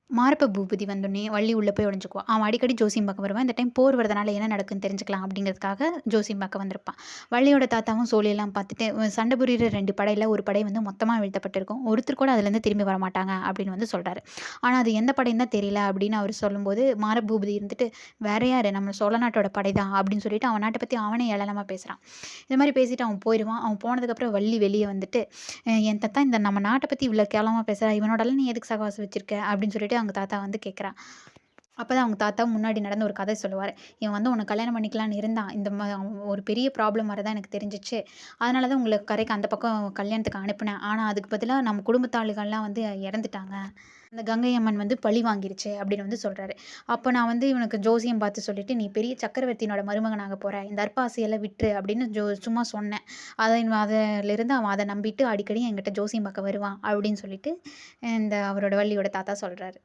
மாரப்ப பூபதி வந்தோனே வள்ளி உள்ள போய் ஒளிஞ்சுக்குவா. அவன் அடிக்கடி ஜோசியம் பார்க்க வருவான். இந்த டைம் போர் வரதுனால என்ன நடக்குன்னு தெரிஞ்சுக்கலாம் அப்படிங்கிறதுக்காக ஜோசியம் பார்க்க வந்திருப்பான். வள்ளியோட தாத்தாவும் சோழியெல்லாம் பார்த்துட்டு சண்டை புரியிற 2 படையில ஒரு படை வந்து மொத்தமா வீழ்த்தப்பட்டிருக்கும். ஒருத்தர் கூட அதுலேருந்து திரும்பி வரமாட்டாங்க அப்படின்னு வந்து சொல்றாரு. ஆனா அது எந்த படைன்னு தான் தெரியல அப்படின்னு அவர் சொல்லும்போது, மாரப்பூபதி இருந்துட்டு வேற யாரு நம்ம சோழ நாட்டோட படை தான் அப்படின்னு சொல்லிட்டு அவன் நாட்ட பத்தி அவனே ஏளனமா பேசுறான். இந்த மாரி பேசிட்டு அவன் போயிருவான். அவன் போனதுக்கப்புறம் வள்ளி வெளிய வந்துட்டு, என் தாத்தா இந்த நம்ம நாட்ட பத்தி இவ்வளோ கேவலமா பேசுறா, இவனோடலாம் நீ எதுக்கு சகவாசம் வச்சிருக்க? அப்படின்னு சொல்லிட்டு அவங்க தாத்தா வந்து கேட்குறான். அப்பதான் அவங்க தாத்தா முன்னாடி நடந்த ஒரு கதை சொல்லுவாரு. இவன் வந்து உன்ன கல்யாணம் பண்ணிக்கலான்னு இருந்தான். அவன் ஒரு பெரிய ப்ராப்ளம் வரதா எனக்கு தெரிஞ்சுச்சு. அதனால தான் உங்கள கரைக்கு அந்த பக்கம் கல்யாணத்துக்கு அனுப்புனேன். ஆனா அதுக்கு பதிலா நம்ம குடும்பத்து ஆளுகள்லாம் வந்து இறந்துட்டாங்க. அந்த கங்கை அம்மன் வந்து பழி வாங்கிருச்சு அப்படின்னு வந்து சொல்றாரு. அப்ப நான் வந்து இவனுக்கு ஜோசியம் பார்த்து சொல்லிட்டு, "நீ பெரிய சக்கரவர்த்தியினோட மருமகனாக போற. இந்த அற்ப ஆசையெல்லாம் விட்டுரு" அப்படின்னு சும்மா சொன்னேன். அதிலிருந்து அவன் அத நம்பிட்டு அடிக்கடி என்கிட்ட ஜோசியம் பார்க்க வருவான் அப்படின்னு சொல்லிட்டு, இந்த அவரோட வள்ளியோட தாத்தா சொல்றாரு.